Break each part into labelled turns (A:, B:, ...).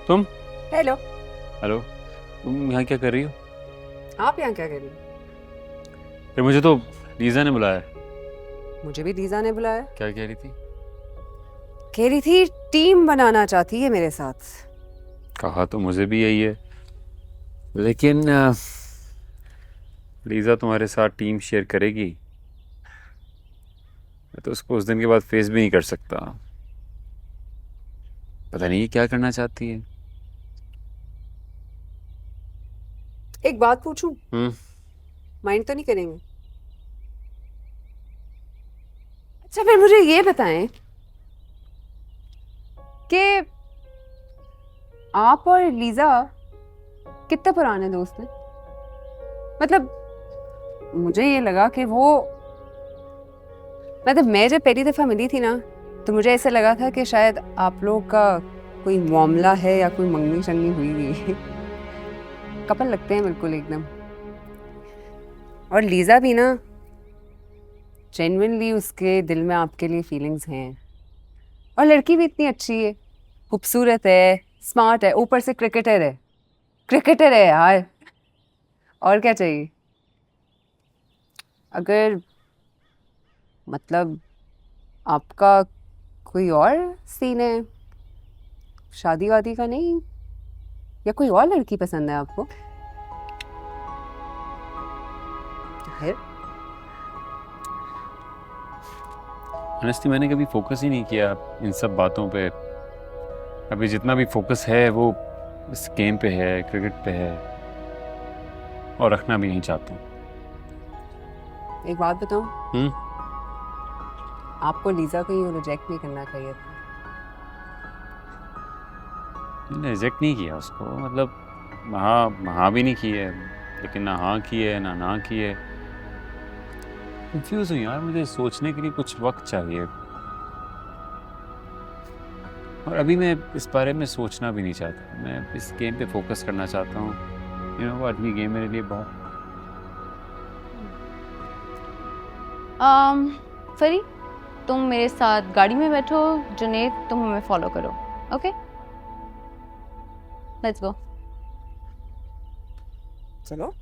A: तुम?
B: Hello.
A: Hello. तुम यहाँ क्या कर रही हो?
B: आप यहाँ क्या कर रही हो?
A: फिर मुझे तो लीजा ने बुलाया।
B: मुझे भी लीजा ने बुलाया।
A: क्या कह रही थी?
B: कह रही थी टीम बनाना चाहती है मेरे साथ।
A: कहा तो मुझे भी यही है, लेकिन लीजा तुम्हारे साथ टीम शेयर करेगी? मैं तो उसको उस दिन के बाद फेस भी नहीं कर सकता। पता नहीं ये क्या करना चाहती है।
B: एक बात पूछूं?
A: हम्म।
B: माइंड तो नहीं करेंगे? अच्छा फिर मुझे ये बताएं कि आप और लीजा कितने पुराने दोस्त हैं? मतलब मुझे ये लगा कि वो, मतलब मैं जब पहली दफा मिली थी ना, तो मुझे ऐसा लगा था कि शायद आप लोगों का कोई मामला है या कोई मंगनी शंगनी हुई हुई कपल लगते हैं बिल्कुल एकदम। और लीजा भी ना, जेन्युइनली उसके दिल में आपके लिए फीलिंग्स हैं। और लड़की भी इतनी अच्छी है, खूबसूरत है, स्मार्ट है, ऊपर से क्रिकेटर है। क्रिकेटर है यार, और क्या चाहिए? अगर मतलब आपका कोई और सीन है, शादी वादी का नहीं, या कोई और लड़की पसंद है आपको, तो फिर
A: ऑनेस्टली मैंने कभी फोकस ही नहीं किया इन सब बातों पे। अभी जितना भी फोकस है वो इस गेम पे है, क्रिकेट पे है, और रखना भी नहीं चाहता हूँ।
B: एक बात बताऊं,
A: हम्म।
B: आपको लीजा को यूं रिजेक्ट नहीं करना चाहिए था।
A: मैंने रिजेक्ट नहीं किया उसको, मतलब हाँ हाँ भी नहीं की है, लेकिन ना हाँ की है ना की है। कंफ्यूज हूँ यार, मुझे सोचने के लिए कुछ वक्त चाहिए। और अभी मैं इस बारे में सोचना भी नहीं चाहता, मैं इस गेम पे फोकस करना चाहता हूँ। यू नो व्हाट, ये गेम मेरे लिए बहुत।
C: फरी, तुम मेरे साथ गाड़ी में बैठो, जुनेद तुम हमें फॉलो करो। Okay, let's go.
B: चलो।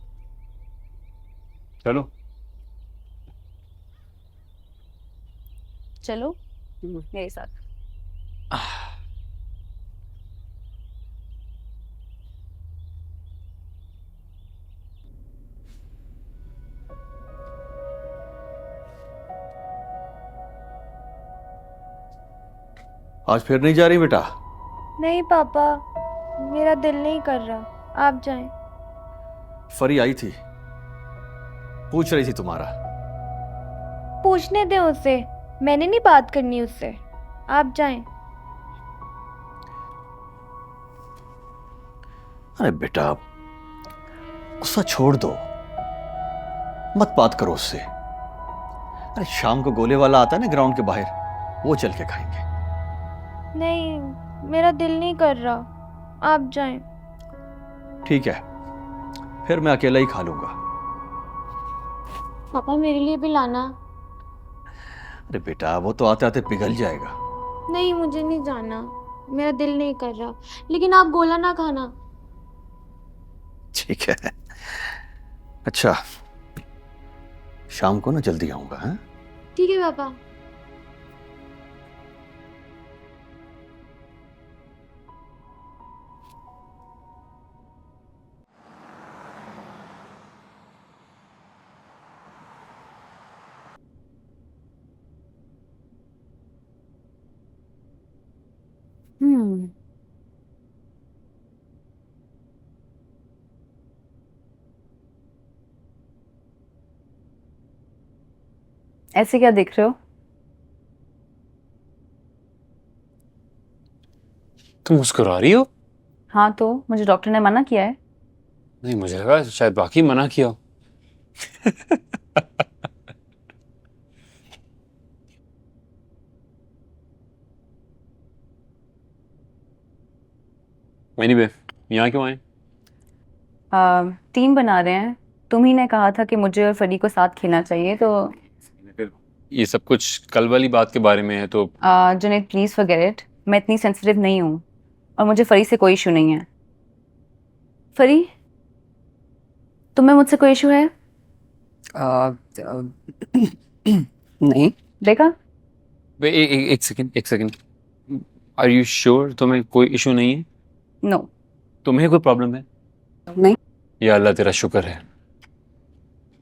A: चलो।
C: चलो मेरे साथ।
D: आज फिर नहीं जा रही बेटा?
E: नहीं पापा, मेरा दिल नहीं कर रहा, आप जाएं।
D: फरी आई थी, पूछ रही थी तुम्हारा।
E: पूछने दें उसे, मैंने नहीं बात करनी उससे, आप जाएं।
D: अरे बेटा, गुस्सा छोड़ दो, मत बात करो उससे। अरे शाम को गोले वाला आता है ना ग्राउंड के बाहर, वो चल के खाएंगे।
E: नहीं, मेरा दिल नहीं कर रहा, आप जाएं।
D: ठीक है, फिर मैं अकेला ही खा लूंगा।
E: पापा मेरे लिए भी लाना।
D: अरे बेटा, वो तो आते आते पिघल जाएगा।
E: नहीं, मुझे नहीं जाना, मेरा दिल नहीं कर रहा, लेकिन आप गोला ना खाना।
D: ठीक है। अच्छा, शाम को ना जल्दी आऊंगा। हाँ,
E: ठीक है पापा।
B: हम्म।
C: ऐसे क्या देख रहे हो?
A: तुम मुस्कुरा रही हो?
C: हाँ, तो मुझे डॉक्टर ने मना किया है।
A: नहीं, मुझे लगा शायद बाकी मना किया हो। एनीवे, यहाँ क्यों आए?
C: टीम बना रहे हैं। तुम ही ने कहा था कि मुझे और फरी को साथ खेलना चाहिए, तो
A: फिर ये सब कुछ कल वाली बात के बारे में है तो।
C: जुनेद प्लीज फॉरगेट इट, मैं इतनी सेंसिटिव नहीं हूँ। और मुझे फरी से कोई इशू नहीं है। फरी, तुम्हें मुझसे कोई इशू है?
B: नहीं।
C: देखा?
A: एक सेकंड। आर यू श्योर तुम्हें कोई इशू नहीं है?
C: नो।
A: तुम्हें कोई प्रॉब्लम है?
B: नहीं।
A: या अल्लाह तेरा शुक्र है।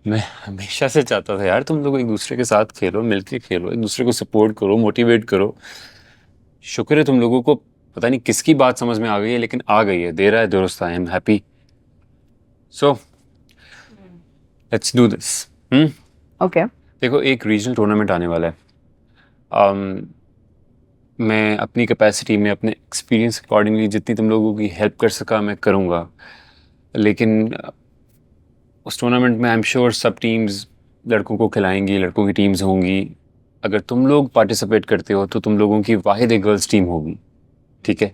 A: मैं हमेशा से चाहता था यार तुम लोग एक दूसरे के साथ खेलो, मिलके खेलो, एक दूसरे को सपोर्ट करो, मोटिवेट करो। शुक्र है तुम लोगों को पता नहीं किसकी बात समझ में आ गई है, लेकिन आ गई है। देर आए दुरुस्त आए। I am happy. So let's do this.
C: Okay.
A: देखो, एक रीजनल टूर्नामेंट आने वाला है। मैं अपनी कैपेसिटी में, अपने एक्सपीरियंस अकॉर्डिंगली जितनी तुम लोगों की हेल्प कर सका मैं करूँगा। लेकिन उस टूर्नामेंट में आई एम श्योर सब टीम्स लड़कों को खिलाएंगी, लड़कों की टीम्स होंगी। अगर तुम लोग पार्टिसिपेट करते हो तो तुम लोगों की वाहिद एक गर्ल्स टीम होगी, ठीक है?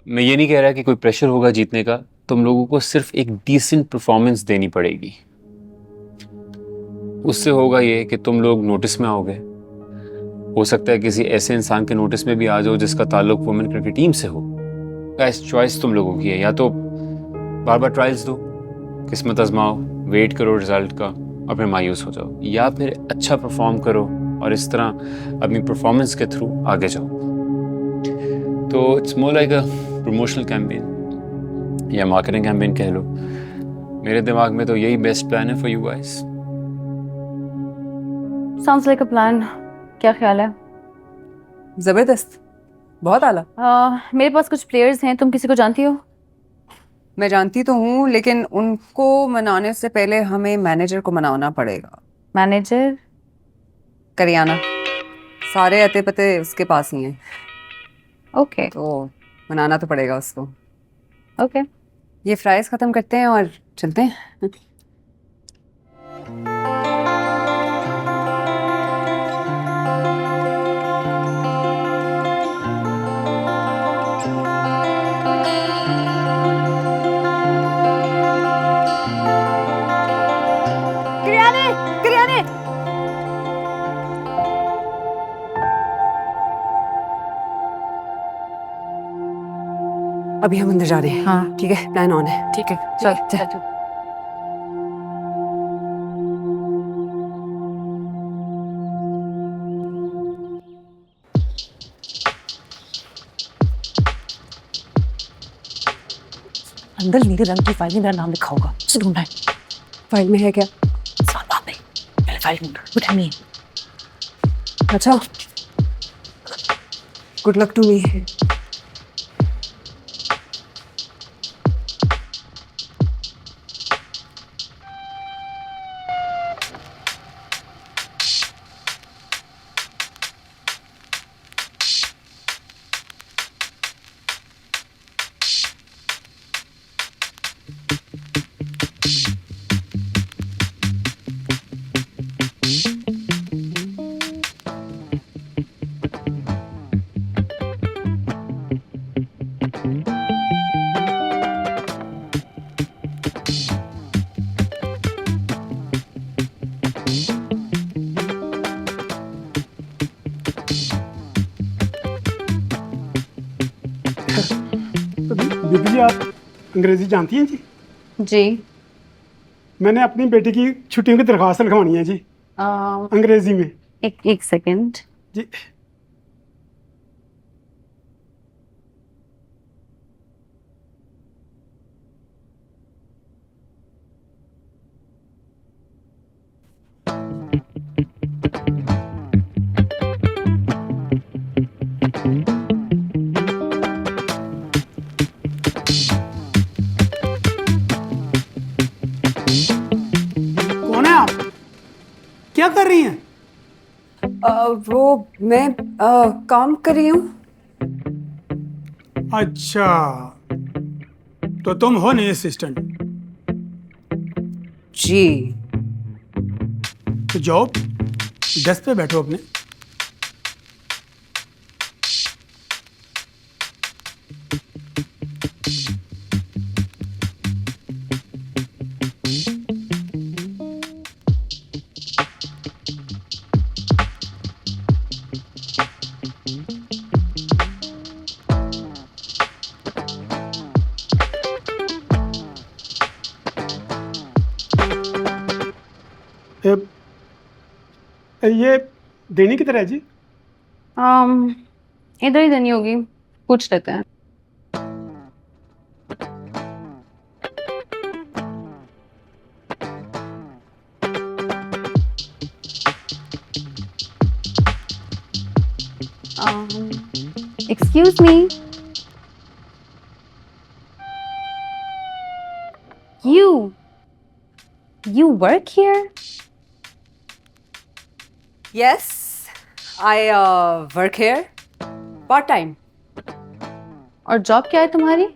A: मैं ये नहीं कह रहा कि कोई प्रेशर होगा जीतने का। तुम लोगों को सिर्फ एक डिसेंट परफॉर्मेंस देनी पड़ेगी। उससे होगा ये कि तुम लोग नोटिस में आओगे। हो सकता है किसी ऐसे इंसान के नोटिस में भी आ जाओ जिसका ताल्लुक वुमेन क्रिकेट टीम से हो। चॉइस तुम लोगों की है, या तो बार बार ट्रायल्स दो, किस्मत आजमाओ, वेट करो रिजल्ट का और फिर मायूस हो जाओ, या फिर अच्छा परफॉर्म करो और इस तरह अपनी परफॉर्मेंस के थ्रू आगे जाओ। तो it's more like a promotional campaign या मार्केटिंग कैंपेन कह लो। मेरे दिमाग में तो यही बेस्ट प्लान है for you guys.
C: Sounds like a plan. क्या ख्याल है?
B: जबरदस्त, बहुत आला।
C: मेरे पास कुछ प्लेयर्स हैं, तुम किसी को जानती हो?
B: मैं जानती तो हूँ, लेकिन उनको मनाने से पहले हमें मैनेजर को मनाना पड़ेगा।
C: मैनेजर?
B: करियाना, सारे अते पते उसके पास ही हैं,
C: ओके
B: तो मनाना तो पड़ेगा उसको।
C: ओके।
B: ये फ्राइज खत्म करते हैं और चलते हैं। अभी हम अंदर जा रहे हैं।
C: हाँ
B: ठीक है, प्लान ऑन है।
C: ठीक है, चल चल।
F: अंदर नीले रंग की फाइल में मेरा नाम लिखा होगा, उसे ढूंढना है।
B: फाइल में है क्या?
F: साथ बात नहीं, पहले फाइल ढूंढ। गुड मी।
B: अच्छा, गुड लक टू मी।
G: दीदी जी, आप अंग्रेज़ी जानती हैं जी?
C: जी।
G: मैंने अपनी बेटी की छुट्टियों की दरख्वास्त लिखवानी है जी, अंग्रेज़ी में।
C: एक सेकंड।
G: जी। कौन है आप? क्या कर रही हैं?
B: वो मैं काम कर रही हूँ।
G: अच्छा, तो तुम हो नई असिस्टेंट?
B: जी।
G: तो जाओ डेस्क पे बैठो अपने। ये देनी किधर है जी?
C: इधर ही देनी होगी, पूछ लेते हैं। Excuse me. You work here?
B: Yes, I work here part time.
C: और जॉब क्या है तुम्हारी?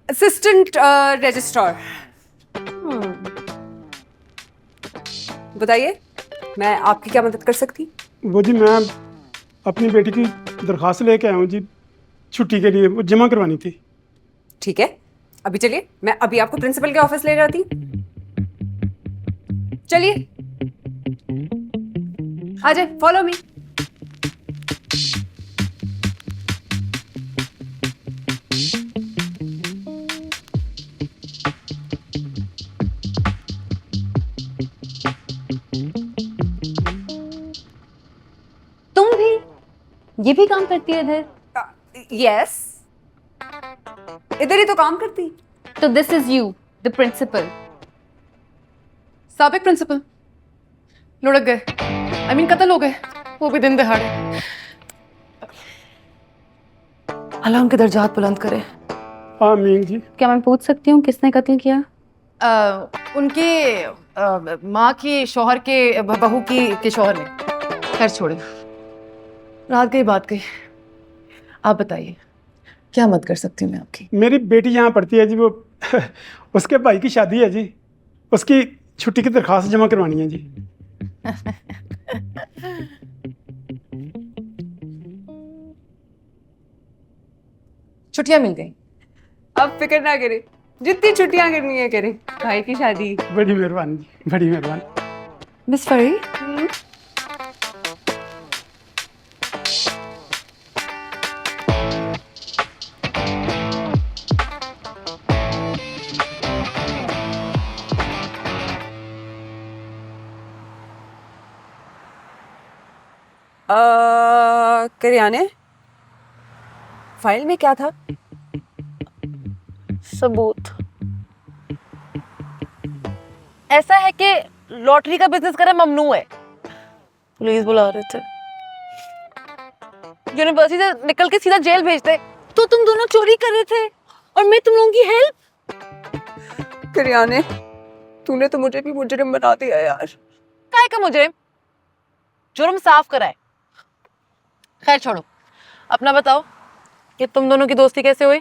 B: Assistant registrar. बताइए, मैं आपकी क्या मदद कर सकती?
G: वो जी मैं अपनी बेटी की दरख्वास्त लेके आया हूँ जी, छुट्टी के लिए, वो जमा करवानी थी।
B: ठीक है, अभी चलिए, मैं अभी आपको प्रिंसिपल के ऑफिस ले जाती हूँ। चलिए, आ जाए, फॉलो मी।
C: तुम भी ये भी काम करती है इधर?
B: यस, इधर ही तो काम करती।
C: तो this is you the principal?
F: साबिक प्रिंसिपल लुढ़क गए, आई मीन कत्ल हो गए, वो भी दिन दहाड़े। अल्लाह उनके दर्जात बुलंद करे।
G: आमीन जी।
C: क्या मैं पूछ सकती हूँ किसने कत्ल किया?
F: उनके माँ की शौहर के बहू के शौहर ने। खैर छोड़े, रात गई बात गई। आप बताइए क्या मदद कर सकती हूँ मैं आपकी?
G: मेरी बेटी यहाँ पढ़ती है जी, वो उसके भाई की शादी है जी, उसकी छुट्टी की दरख्वास्त जमा करवानी है जी।
F: छुट्टियां मिल गई।
B: अब फिक्र ना करें, जितनी छुट्टियां करनी है करें, भाई की शादी।
G: बड़ी मेहरबानी जी, बड़ी मेहरबानी।
F: मिस फरी,
B: करियाने, फाइल में क्या था?
H: सबूत। ऐसा है कि लॉटरी का बिजनेस करना ममनू है। पुलिस बुला रहे थे, यूनिवर्सिटी से निकल के सीधा जेल भेजते, तो तुम दोनों चोरी कर रहे थे और मैं तुम लोगों की हेल्प।
B: करियाने, तूने तो मुझे भी मुजरिम बना दिया यार।
H: काय का मुजरिम? जुर्म साफ कराए। खैर छोड़ो, अपना बताओ कि तुम दोनों की दोस्ती कैसे हुई?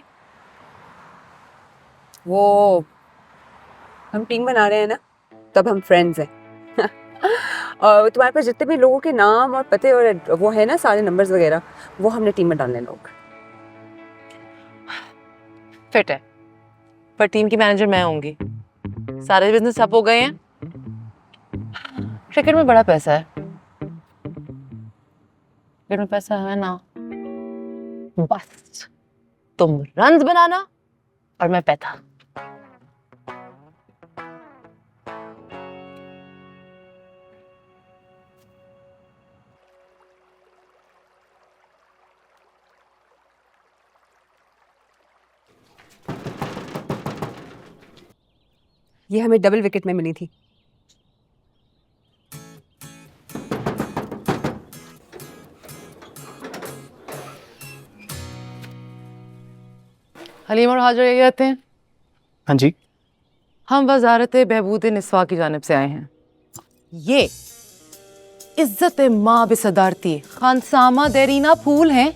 B: वो हम टीम बना रहे हैं ना, तब हम फ्रेंड्स हैं। और तुम्हारे पास जितने भी लोगों के नाम और पते और वो है ना सारे नंबर्स वगैरह, वो हमने टीम में डालने लोग।
H: फिट है, पर टीम की मैनेजर मैं होंगी। सारे बिजनेस ठप हो गए हैं। क्रिकेट में बड़ा पैसा है, क्रिकेट में पैसा है ना, बस तुम रन्स बनाना और मैं पैसा।
B: ये हमें डबल विकेट में मिली थी।
H: हलीम और हाजिर ये कहते हैं।
I: हाँ जी।
H: हम वजारत बहबूद निस्वा की जानिब से आए हैं। ये इज्जत माँ बिसदारती खानसामा देरीना फूल हैं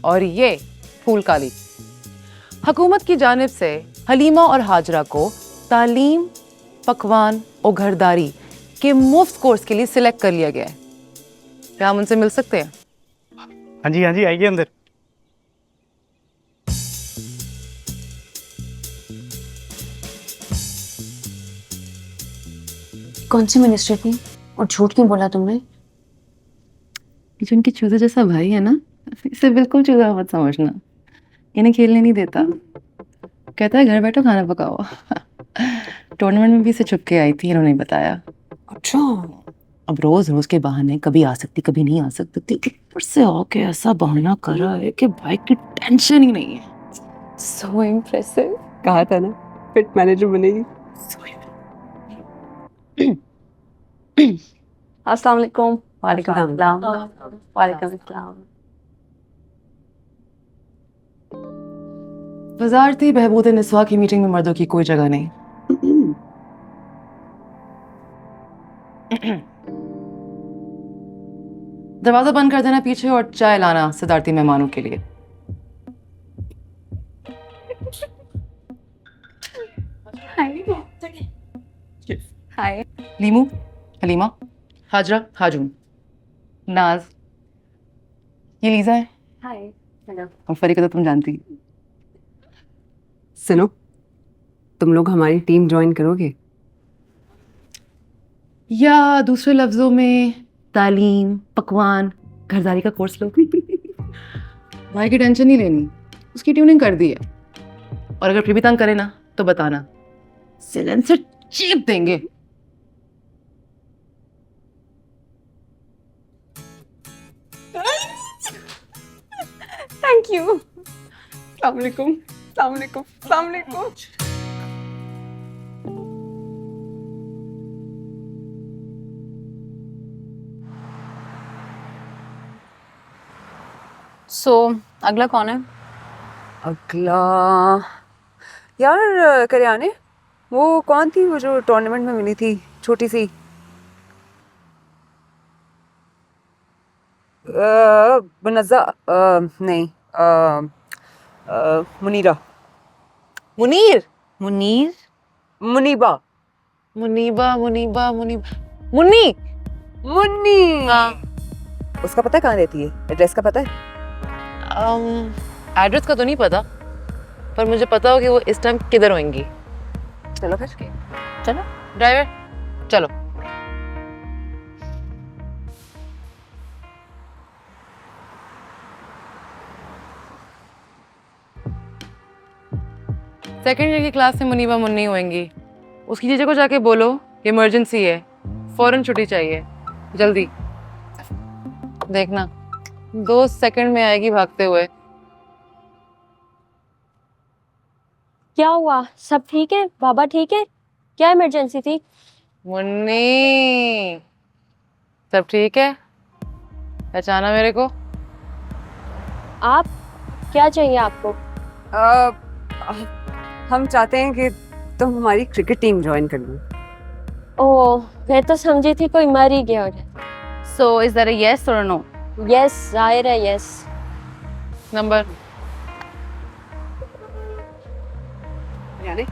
H: और ये फूल काली। हुकूमत की जानिब से हलीमा और हाजरा को तालीम, पकवान और घरदारी के मुफ्त कोर्स के लिए सिलेक्ट कर लिया गया है। क्या हम उनसे मिल सकते हैं?
I: हाँ जी, आइए अंदर।
F: कौन सी मिनिस्ट्री थी और झूठ क्यों बोला तुमने?
C: जो उनके चूजे जैसा भाई है ना, इसे बिल्कुल चूजा मत समझना। इन्हें खेलने नहीं देता, कहता है घर बैठो खाना पकाओ। टूर्नामेंट में भी इसे छुप के आई थी, इन्होंने बताया।
B: अच्छा,
C: अब रोज रोज के बहाने कभी आ सकती कभी नहीं आ सकती, ऊपर से आके ऐसा बहाना करा है कि भाई की टेंशन ही नहीं है।
B: सो इम्प्रेसिव। कहा था ना फिट मैनेजर बनेगी।
C: अस्सलाम वालेकुम। वालेकुम
B: अस्सलाम।
C: अस्सलाम। वालेकुम अस्सलाम। वजारती बहबूद निस्वा की मीटिंग में मर्दों की कोई जगह नहीं। दरवाजा बंद कर देना पीछे और चाय लाना सदारती मेहमानों के लिए।
B: हाय।
C: लीमू, हलीमा, हाजरा, हाजून, नाज, ये लीजा है।
B: हाय।
C: और फरी को तो तुम जानती।
B: सुनो, तुम लोग हमारी टीम ज्वाइन करोगे?
C: या दूसरे लफ्जों में तालीम, पकवान, घरदारी का कोर्स लो। भाई की टेंशन नहीं लेनी, उसकी ट्यूनिंग कर दी है। और अगर फिर भी तंग करे ना तो बताना, सिलेंसर चीप देंगे।
B: Thank you. अस्सलाम वालेकुम। अस्सलाम वालेकुम। अस्सलाम वालेकुम।
J: अगला कौन है?
B: अगला यार करियाने, वो कौन थी वो जो टूर्नामेंट में मिली थी, छोटी सी? बनज़्ज़ा, नहीं, मुनीरा।
H: मुनीर,
J: मुनीर?
B: मुनीबा।
H: मुनीबा, मुनीबा, मुनीबा, मुन्नी।
B: मुन्नी।
H: हाँ।
B: उसका पता है कहाँ रहती है? एड्रेस का पता है?
H: एड्रेस का तो नहीं पता, पर मुझे पता हो कि वो इस टाइम किधर होंगी।
B: चलो फिर।
H: चलो ड्राइवर, चलो। सेकेंड ईयर की क्लास से मुनीबा मुन्नी होंगी। उसकी जीजे को जाके बोलो इमरजेंसी है, फौरन छुट्टी चाहिए, जल्दी। देखना 2 सेकंड में आएगी भागते हुए।
E: क्या हुआ? सब ठीक है? बाबा ठीक है? क्या इमरजेंसी थी?
H: मुन्नी, सब ठीक है? पहचाना मेरे को?
E: आप क्या चाहिए आपको?
B: हम चाहते हैं कि तुम हमारी क्रिकेट टीम ज्वाइन कर लो।
E: ओह, मैं तो समझी थी कोई मर ही गया।
J: So is that a yes or a no?
E: Yes, जाहिर है यस।
H: नंबर
B: यानी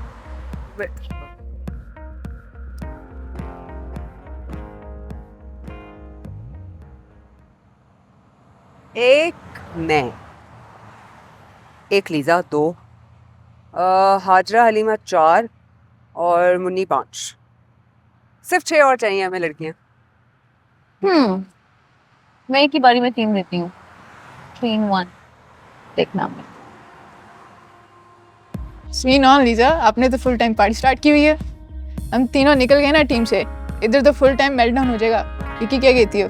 B: एक मैं, एक लीजा 2, हाजरा हलीमा 4 और मुन्नी 5। सिर्फ 6 और चाहिए हमें लड़कियां।
J: मैं एक ही बारी में 3 देती हूँ। 3 in 1 देखना मैं।
K: स्वीन ऑन लीजा, आपने तो फुल टाइम पार्टी स्टार्ट की हुई है। हम तीनों निकल गए ना टीम से, इधर तो फुल टाइम मेल्टडाउन हो जाएगा। विकी क्या कहती हो?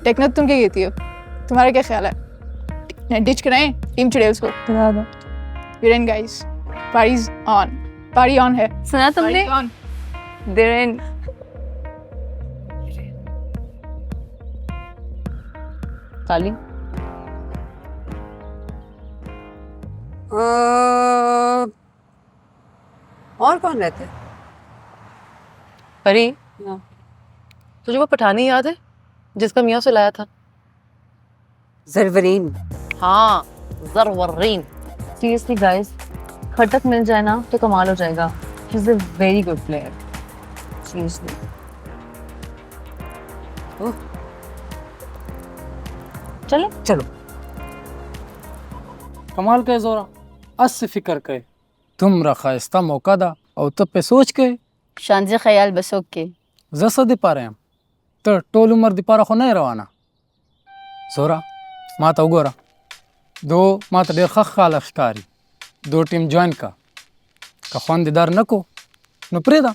K: टेक्नो तुम क्या कहती हो? तुम्हारा क्या ख्याल है? डिच कराएं टीम चुड़ैल्स को? करा दो। Viren guys, parties on, party on है।
J: सुना तुमने?
K: ऑन।
J: They're in। काली
B: और कौन रहते हैं?
H: परी, तुझे वो पठानी याद है जिसका मियाँ से लाया था?
B: जरवरीन।
H: हाँ, जरवरीन।
J: सीरियसली गाइस, खटक मिल जाए ना तो कमाल हो जाएगा। She is a very good player, seriously. चलो
B: चलो।
I: कमाल के जोरा, अस्से फिक्र के तुम रखायस्ता मौका दा और तब पे सोच के
J: शांति ख्याल बसों के
I: जसा दे पा रहे हैं तो टोल उमर दे पारा खो नहीं रवाना जोरा माता उगोरा 2 माता देर खखाल अखकारी 2 टीम ज्वाइन का खानदेदार नको नो प्रेदा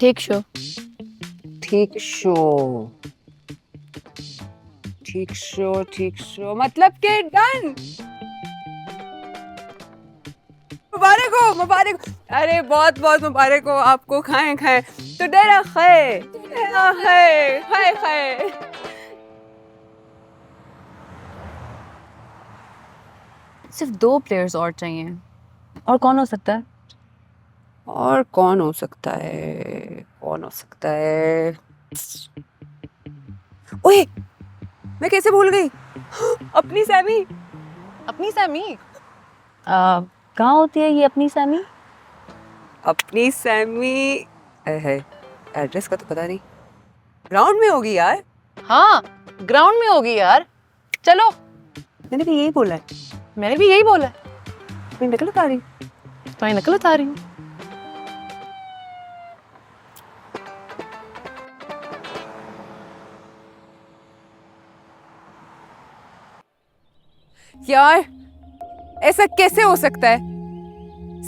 E: ठीक शो
B: ठीक शो मतलब के डन। मुबारक हो अरे बहुत बहुत मुबारक हो आपको। खाएं तो डेरा खाए
J: सिर्फ 2 प्लेयर्स और चाहिए। और कौन हो सकता है?
B: कौन हो सकता है ओए मैं कैसे भूल गई अपनी सैमी।
J: कहाँ होती है ये अपनी सैमी?
B: है एड्रेस का तो पता नहीं। ग्राउंड में होगी यार।
H: हाँ ग्राउंड में होगी यार, चलो।
B: मैंने भी यही बोला है।
H: मैंने भी यही बोला है।
B: मैं नकल उतार रही हूँ।
H: तो नकल उतार रही हूँ।
B: यार ऐसा कैसे हो सकता है?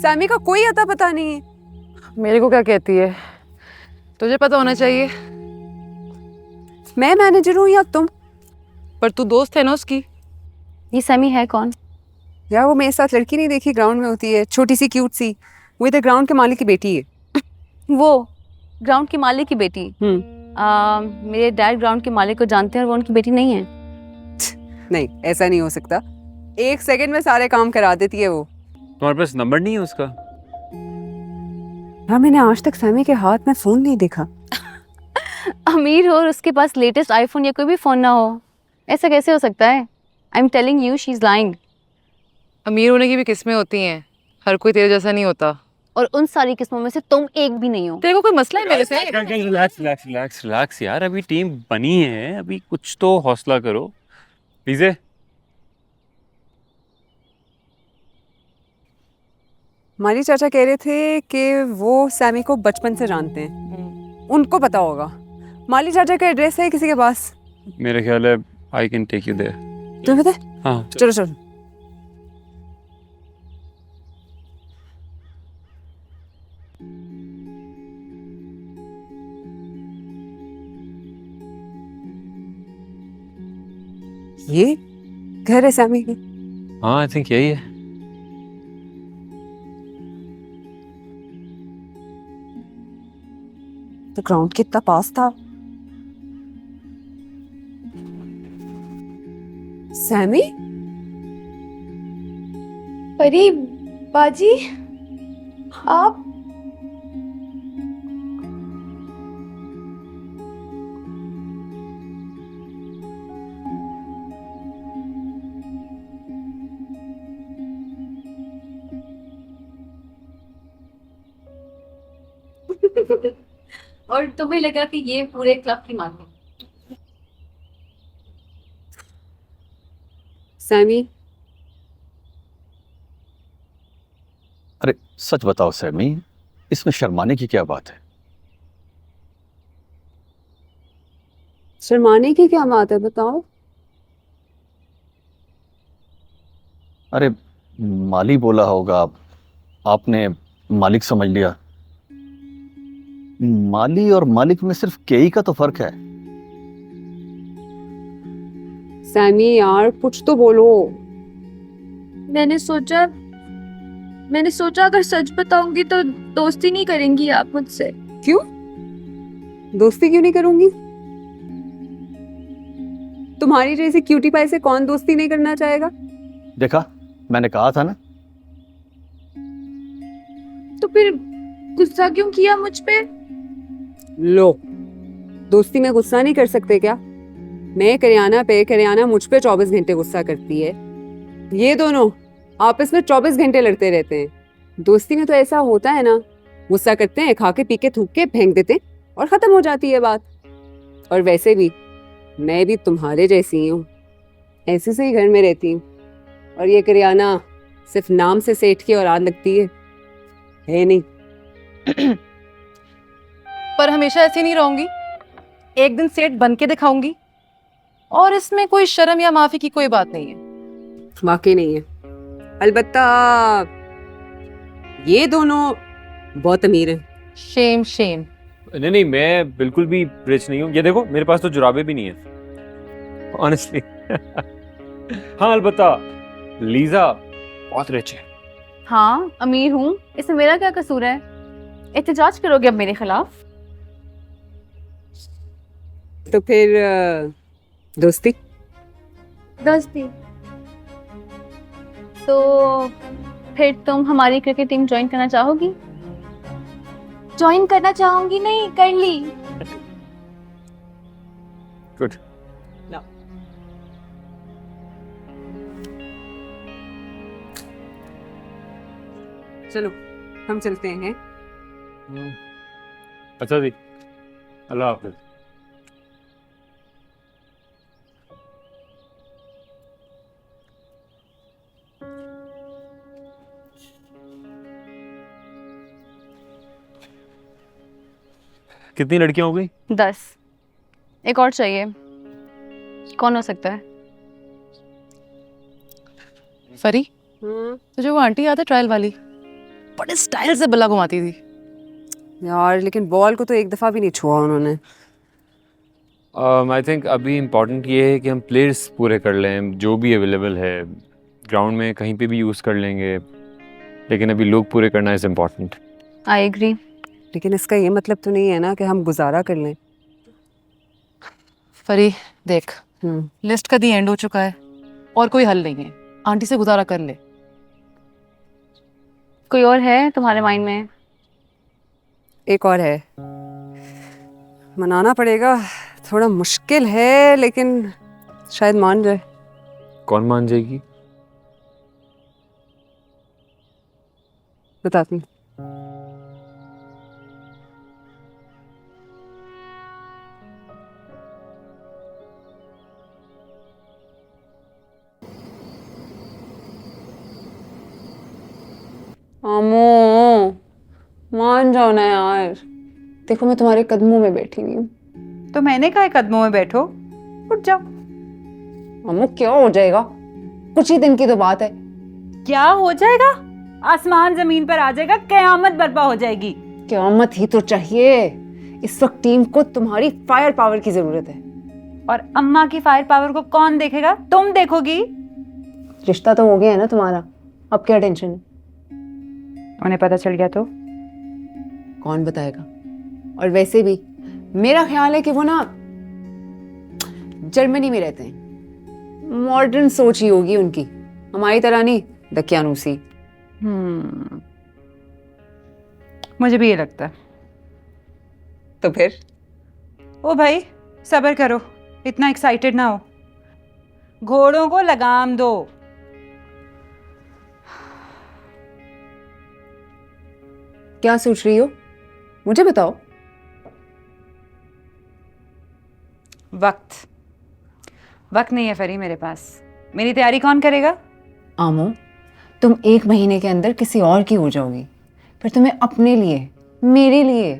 B: सैमी का कोई अता पता नहीं है।
H: मेरे को क्या कहती है? तुझे पता होना चाहिए।
B: मैं मैनेजर हूँ या तुम?
H: पर तू दोस्त है ना उसकी।
J: ये सैमी है कौन?
B: यार वो मेरे साथ लड़की नहीं देखी, ग्राउंड में होती है, छोटी सी क्यूट सी। वो इधर ग्राउंड के मालिक की बेटी है।
J: वो ग्राउंड के मालिक की बेटी? मेरे डैड ग्राउंड के मालिक को जानते हैं और वो उनकी बेटी नहीं है।
B: नहीं ऐसा नहीं हो सकता। 1 सेकंड में सारे काम करा देती है वो।
A: तुम्हारे पास नंबर नहीं है उसका?
B: हाँ मैंने आज तक सैमी के हाथ में फोन नहीं देखा।
J: अमीर हो और उसके पास लेटेस्ट आईफोन या कोई भी फोन ना हो, ऐसा कैसे हो सकता है? I am telling you she is lying.
H: अमीर होने की भी किस्में होती हैं, हर कोई तेरे जैसा नहीं होता।
J: और उन सारी किस्मों में से तुम एक भी नहीं हो।
H: तेरे को कोई मसला है मेरे से?
A: रिलैक्स यार, अभी टीम बनी है, अभी कुछ तो हौसला करो। प्लीज।
B: माली चाचा कह रहे थे कि वो सैमी को बचपन से जानते हैं, उनको पता होगा। माली चाचा का एड्रेस है किसी के पास?
A: मेरा ख्याल है I can take you there.
B: तुम्हें पता है?
A: हाँ
B: चलो। ये घर है सैमी की?
A: हाँ आई थिंक यही है।
B: तो ग्राउंड कितना पास था। सैमी?
E: परी बाजी आप?
J: और तुम्हें लगा कि ये पूरे क्लब की मालिक?
B: सैमी
D: अरे सच बताओ सैमी, इसमें शर्माने की क्या बात है?
B: शर्माने की क्या बात है बताओ।
D: अरे माली बोला होगा, आपने मालिक समझ लिया। माली और मालिक में सिर्फ केई का तो फर्क है।
B: सैमी यार कुछ तो बोलो।
E: मैंने सोचा अगर सच बताऊंगी तो दोस्ती नहीं करेंगी आप मुझसे।
B: क्यों? दोस्ती क्यों नहीं करूंगी? तुम्हारी जैसे क्यूटी पाई से कौन दोस्ती नहीं करना चाहेगा?
D: देखा, मैंने कहा था ना।
E: तो फिर गुस्सा क्यों किया मुझ पे?
B: लो, दोस्ती में गुस्सा नहीं कर सकते क्या? मैं करियाना पे, करियाना मुझ पे 24 घंटे गुस्सा करती है। ये दोनों आपस में 24 घंटे लड़ते रहते हैं। दोस्ती में तो ऐसा होता है ना, गुस्सा करते हैं, खा के पी के थूक के फेंक देते हैं और खत्म हो जाती है बात। और वैसे भी मैं भी तुम्हारे जैसी हूँ, ऐसे से ही घर में रहती हूँ। और ये करियाना सिर्फ नाम से सेठ की औलाद लगती है नहीं।
H: पर हमेशा ऐसी नहीं रहूंगी, एक दिन सेठ बन के दिखाऊंगी। और इसमें कोई शर्म या माफी की कोई बात नहीं है।
B: वाकई नहीं है। अलबत्ता ये दोनों बहुत अमीर हैं।
H: Shem Shem.
A: नहीं नहीं, मैं बिल्कुल भी रिच नहीं हूँ। ये देखो मेरे पास तो जुराबे भी नहीं है ऑनेस्टली। हाँ अलबत्ता लीजा बहुत रिच है।
J: हाँ अमीर हूँ, इसमें मेरा क्या कसूर है? एहतजाज करोगे अब मेरे खिलाफ?
B: तो फिर दोस्ती?
J: दोस्ती तो फिर तुम हमारी क्रिकेट टीम ज्वाइन करना चाहोगी? ज्वाइन करना चाहूंगी नहीं, कर ली।
A: गुड।
B: चलो हम चलते हैं।
A: अच्छा जी, अल्लाह हाफिज। कितनी लड़कियां हो गई?
J: 10। एक और चाहिए। कौन हो सकता है?
H: फरी, तो जो वो आंटी याद है ट्रायल वाली, बड़े स्टाइल से बल्ला घुमाती थी।
B: यार लेकिन बॉल को तो एक दफा भी नहीं छुआ उन्होंने।
A: आई थिंक अभी इम्पोर्टेंट ये है कि हम प्लेयर्स पूरे कर लें, जो भी अवेलेबल है ग्राउंड में कहीं पे भी यूज़ कर लेंगे, लेकिन अभी लोग पूरे करना इज़ इम्पोर्टेंट।
J: I agree.
B: लेकिन इसका ये मतलब तो नहीं है ना कि हम गुजारा कर लें।
H: फरी देख, लिस्ट का दी एंड हो चुका है और कोई हल नहीं है। आंटी से गुजारा कर ले।
J: कोई और है तुम्हारे माइंड में?
B: एक और है, मनाना पड़ेगा, थोड़ा मुश्किल है लेकिन शायद मान जाए।
A: कौन मान जाएगी?
B: बताती हूँ। आमो मान जाओ ना यार, देखो मैं तुम्हारे कदमों में बैठी हुई हूँ।
L: तो मैंने कहा कदमों में बैठो, उठ जाओ।
B: अम्मू क्या हो जाएगा, कुछ ही दिन की तो बात है।
L: क्या हो जाएगा? आसमान जमीन पर आ जाएगा, कयामत बर्पा हो जाएगी।
B: क़यामत ही तो चाहिए। इस वक्त टीम को तुम्हारी फायर पावर की जरूरत है।
L: और अम्मा की फायर पावर को कौन देखेगा? तुम देखोगी।
B: रिश्ता तो हो गया है ना तुम्हारा, अब क्या टेंशन है?
L: उन्हें पता चल गया तो
B: कौन बताएगा? और वैसे भी मेरा ख्याल है कि वो ना जर्मनी में रहते हैं, मॉडर्न सोच ही होगी उनकी, हमारी तरह नहीं दकियानूसी।
L: मुझे भी ये लगता है।
B: तो फिर
L: ओ भाई सब्र करो, इतना एक्साइटेड ना हो, घोड़ों को लगाम दो।
B: क्या सोच रही हो, मुझे बताओ।
L: वक्त नहीं है फरी मेरे पास। मेरी तैयारी कौन करेगा?
B: आमो तुम 1 महीने के अंदर किसी और की हो जाओगी, फिर तुम्हें अपने लिए, मेरे लिए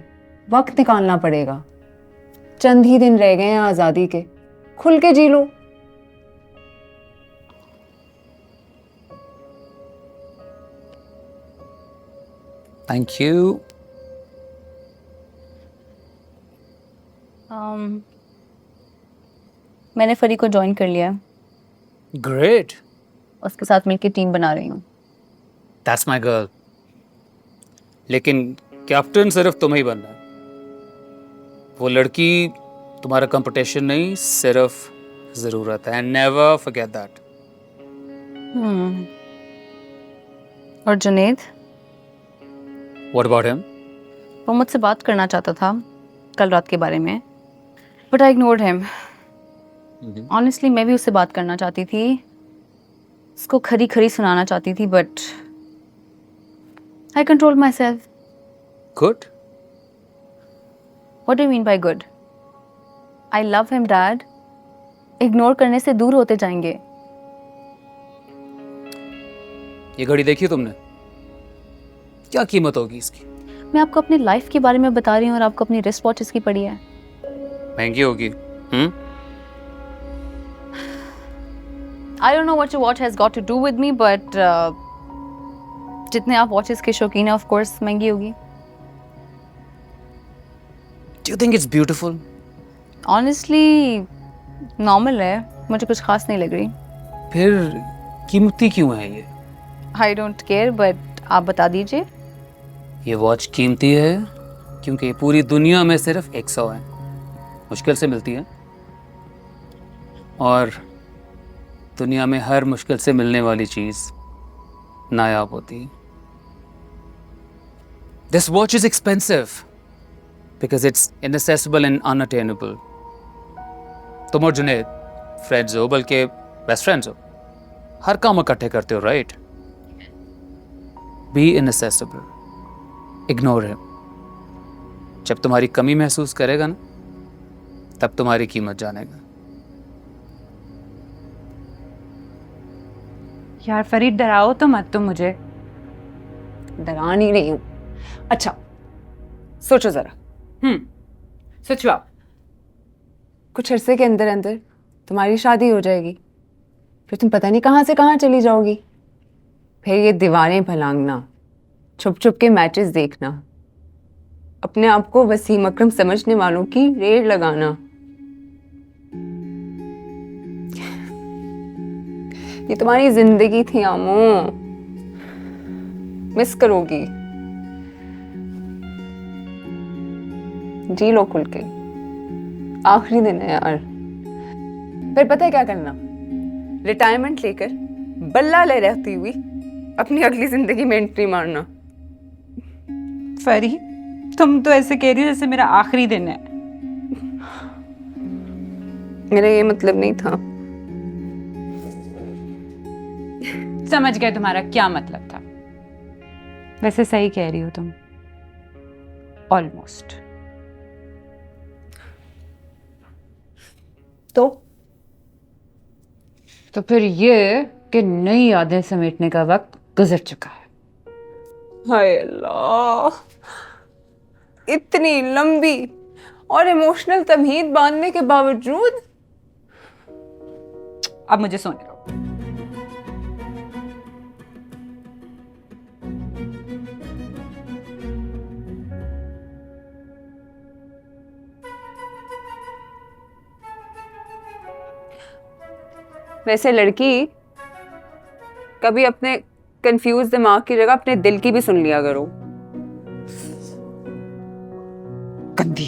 B: वक्त निकालना पड़ेगा। चंद ही दिन रह गए हैं आज़ादी के, खुल के जी लो।
I: Thank you.
J: मैंने फरी को ज्वाइन कर लिया।
I: ग्रेट।
J: उसके साथ मिलकर टीम बना रही हूँ।
I: That's my girl. लेकिन कैप्टन सिर्फ तुम्हें ही बनना है। वो लड़की तुम्हारा कंपटीशन नहीं, सिर्फ जरूरत है। Never forget that.
J: और जुनेद?
I: What about him?
J: वो मुझसे बात करना चाहता था कल रात के बारे में, but I ignored him. Honestly मैं भी उससे बात करना चाहती थी, उसको खरी खरी सुनाना चाहती थी, but I control my self.
I: Good.
J: What do you mean by good? I love him dad. Ignore करने से दूर होते जाएंगे।
I: ये घड़ी देखी तुमने? क्या कीमत होगी इसकी?
J: मैं आपको अपनी लाइफ के बारे में बता रही हूँ और आपको अपनी रिस्ट वॉच इसकी पड़ी है।
I: महंगी होगी।
J: I don't know what your watch has got to do with me, but जितने आप watches के शौकीन हैं, of course महंगी होगी.
I: Do you think it's beautiful?
J: Honestly, normal है. मुझे कुछ खास नहीं लग रही.
I: फिर कीमती क्यों है ये?
J: I don't care, but आप बता दीजिए.
I: ये वॉच कीमती है क्योंकि पूरी दुनिया में सिर्फ 100 है. मुश्किल से मिलती है. और दुनिया में हर मुश्किल से मिलने वाली चीज़ नायाब होती है. This watch is expensive because it's inaccessible and unattainable. तुम और जुनेद फ्रेंड्स हो, बल्कि बेस्ट फ्रेंड्स हो. हर काम इकट्ठे करते हो, right? Be inaccessible. Ignore him. जब तुम्हारी कमी महसूस करेगा ना, तब तुम्हारी कीमत जानेगा.
L: यार फरीद, डराओ तो मत तुम मुझे.
B: डरा नहीं रही हूँ. अच्छा सोचो जरा.
L: सोचो आप.
B: कुछ अरसे के अंदर अंदर तुम्हारी शादी हो जाएगी. फिर तुम पता नहीं कहाँ से कहाँ चली जाओगी. फिर ये दीवारें फलांगना, छुप छुप के मैचेस देखना, अपने आप को वसीम अकरम समझने वालों की रेड लगाना. ये तुम्हारी जिंदगी थी आमो. मिस करोगी. जी लो खुल के. आखिरी दिन है यार. फिर पता है क्या करना? रिटायरमेंट लेकर बल्ला ले रहती हुई अपनी अगली जिंदगी में एंट्री मारना.
L: फरी, तुम तो ऐसे कह रही हो जैसे मेरा आखिरी दिन है.
B: मेरा ये मतलब नहीं था.
L: समझ गए तुम्हारा क्या मतलब था. वैसे सही कह रही हो तुम. ऑलमोस्ट. तो फिर ये कि नई यादें समेटने का वक्त गुजर चुका है.
B: हाय अल्लाह, इतनी लंबी और इमोशनल तमहीद बांधने के बावजूद.
L: अब मुझे सोने दो.
B: वैसे लड़की कभी अपने कंफ्यूज दिमाग की जगह अपने दिल की भी सुन लिया करो.
L: गंदी.